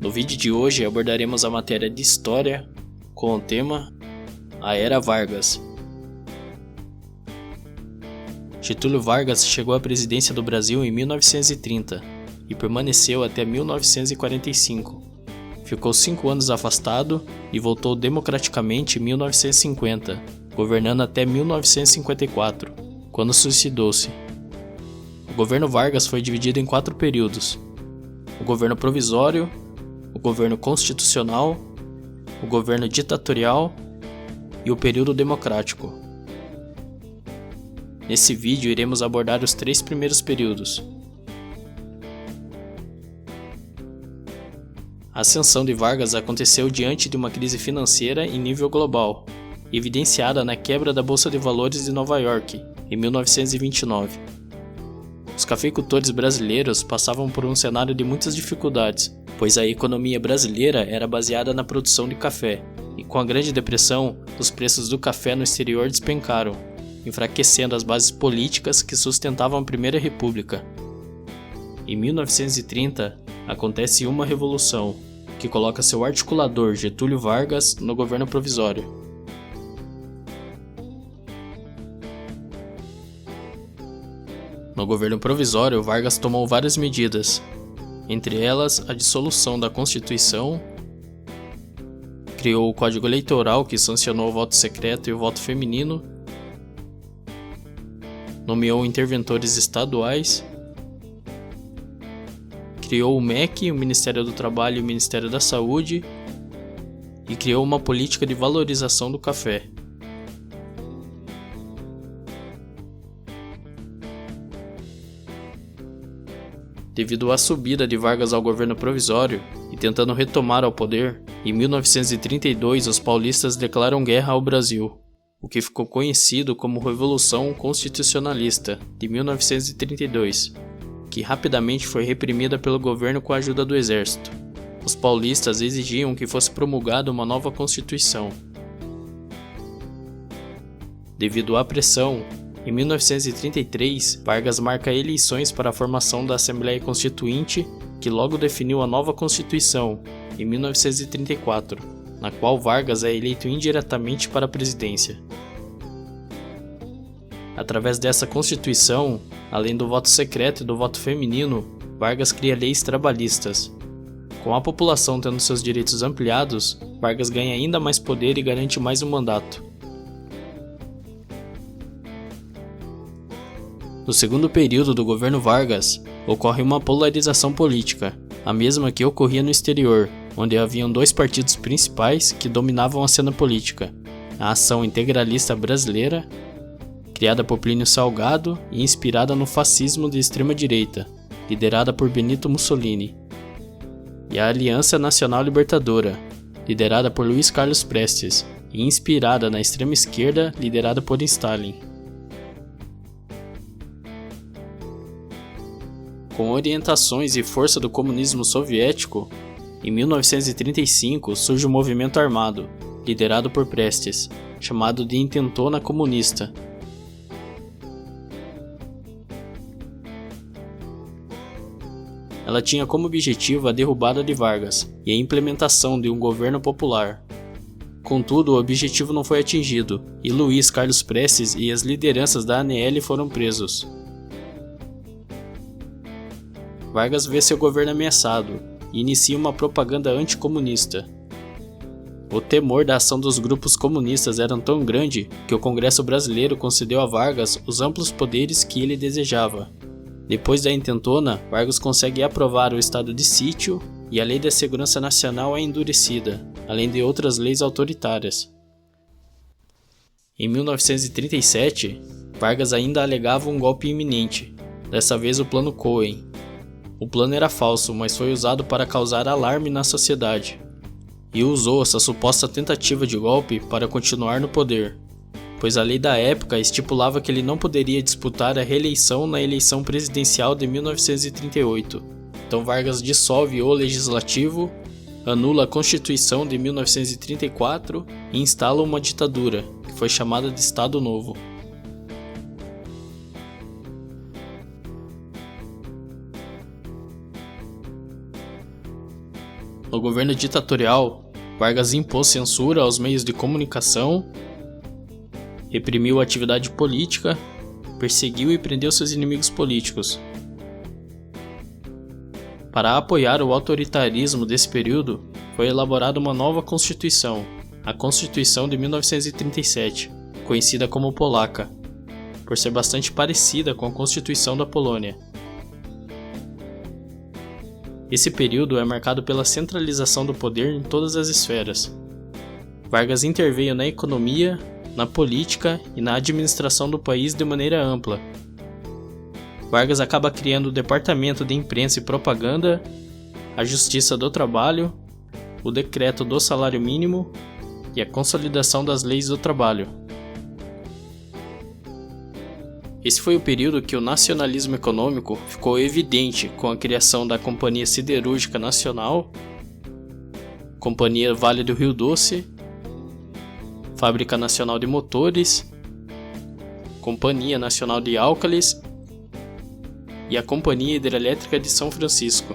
No vídeo de hoje abordaremos a matéria de História com o tema A Era Vargas. Getúlio Vargas chegou à presidência do Brasil em 1930 e permaneceu até 1945. Ficou 5 anos afastado e voltou democraticamente em 1950, governando até 1954, quando suicidou-se. O governo Vargas foi dividido em 4 períodos: o governo provisório, o governo constitucional, o governo ditatorial e o período democrático. Nesse vídeo iremos abordar os 3 primeiros períodos. A ascensão de Vargas aconteceu diante de uma crise financeira em nível global, evidenciada na quebra da Bolsa de Valores de Nova York, em 1929. Os cafeicultores brasileiros passavam por um cenário de muitas dificuldades, pois a economia brasileira era baseada na produção de café, e com a Grande Depressão, os preços do café no exterior despencaram, enfraquecendo as bases políticas que sustentavam a Primeira República. Em 1930, acontece uma revolução, que coloca seu articulador Getúlio Vargas no governo provisório. No governo provisório, Vargas tomou várias medidas, entre elas a dissolução da Constituição, criou o Código Eleitoral que sancionou o voto secreto e o voto feminino, nomeou interventores estaduais, criou o MEC, o Ministério do Trabalho e o Ministério da Saúde, e criou uma política de valorização do café. Devido à subida de Vargas ao governo provisório e tentando retomar ao poder, em 1932 os paulistas declaram guerra ao Brasil, o que ficou conhecido como Revolução Constitucionalista de 1932, que rapidamente foi reprimida pelo governo com a ajuda do exército. Os paulistas exigiam que fosse promulgada uma nova Constituição. Devido à pressão, em 1933, Vargas marca eleições para a formação da Assembleia Constituinte, que logo definiu a nova Constituição, em 1934, na qual Vargas é eleito indiretamente para a presidência. Através dessa Constituição, além do voto secreto e do voto feminino, Vargas cria leis trabalhistas. Com a população tendo seus direitos ampliados, Vargas ganha ainda mais poder e garante mais um mandato. No segundo período do governo Vargas, ocorre uma polarização política, a mesma que ocorria no exterior, onde haviam 2 partidos principais que dominavam a cena política: a Ação Integralista Brasileira, criada por Plínio Salgado e inspirada no fascismo de extrema-direita, liderada por Benito Mussolini, e a Aliança Nacional Libertadora, liderada por Luiz Carlos Prestes e inspirada na extrema-esquerda, liderada por Stalin. Com orientações e força do comunismo soviético, em 1935 surge o movimento armado, liderado por Prestes, chamado de Intentona Comunista. Ela tinha como objetivo a derrubada de Vargas e a implementação de um governo popular. Contudo, o objetivo não foi atingido, e Luiz Carlos Prestes e as lideranças da ANL foram presos. Vargas vê seu governo ameaçado e inicia uma propaganda anticomunista. O temor da ação dos grupos comunistas era tão grande que o Congresso brasileiro concedeu a Vargas os amplos poderes que ele desejava. Depois da intentona, Vargas consegue aprovar o estado de sítio e a Lei da Segurança Nacional é endurecida, além de outras leis autoritárias. Em 1937, Vargas ainda alegava um golpe iminente, dessa vez o Plano Cohen. O plano era falso, mas foi usado para causar alarme na sociedade, e usou essa suposta tentativa de golpe para continuar no poder, pois a lei da época estipulava que ele não poderia disputar a reeleição na eleição presidencial de 1938. Então Vargas dissolve o Legislativo, anula a Constituição de 1934 e instala uma ditadura, que foi chamada de Estado Novo. No governo ditatorial, Vargas impôs censura aos meios de comunicação, reprimiu a atividade política, perseguiu e prendeu seus inimigos políticos. Para apoiar o autoritarismo desse período, foi elaborada uma nova Constituição, a Constituição de 1937, conhecida como Polaca, por ser bastante parecida com a Constituição da Polônia. Esse período é marcado pela centralização do poder em todas as esferas. Vargas interveio na economia, na política e na administração do país de maneira ampla. Vargas acaba criando o Departamento de Imprensa e Propaganda, a Justiça do Trabalho, o Decreto do Salário Mínimo e a consolidação das leis do trabalho. Esse foi o período que o nacionalismo econômico ficou evidente com a criação da Companhia Siderúrgica Nacional, Companhia Vale do Rio Doce, Fábrica Nacional de Motores, Companhia Nacional de Álcalis e a Companhia Hidrelétrica de São Francisco.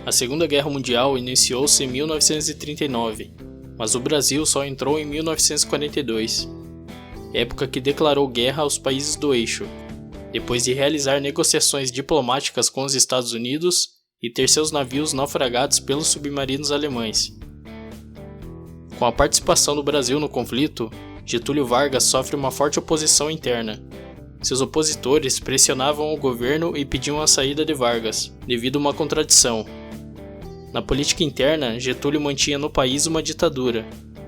A Segunda Guerra Mundial iniciou-se em 1939, mas o Brasil só entrou em 1942, época que declarou guerra aos países do eixo, depois de realizar negociações diplomáticas com os Estados Unidos e ter seus navios naufragados pelos submarinos alemães. Com a participação do Brasil no conflito, Getúlio Vargas sofre uma forte oposição interna. Seus opositores pressionavam o governo e pediam a saída de Vargas, devido a uma contradição. Na política interna, Getúlio mantinha no país uma ditadura,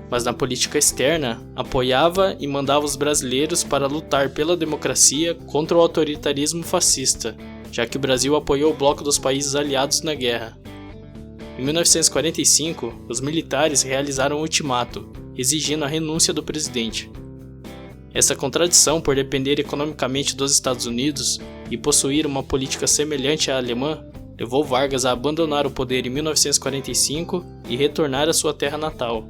mas na política externa, apoiava e mandava os brasileiros para lutar pela democracia contra o autoritarismo fascista, já que o Brasil apoiou o bloco dos países aliados na guerra. Em 1945, os militares realizaram um ultimato, exigindo a renúncia do presidente. Essa contradição por depender economicamente dos Estados Unidos e possuir uma política semelhante à alemã, levou Vargas a abandonar o poder em 1945 e retornar à sua terra natal,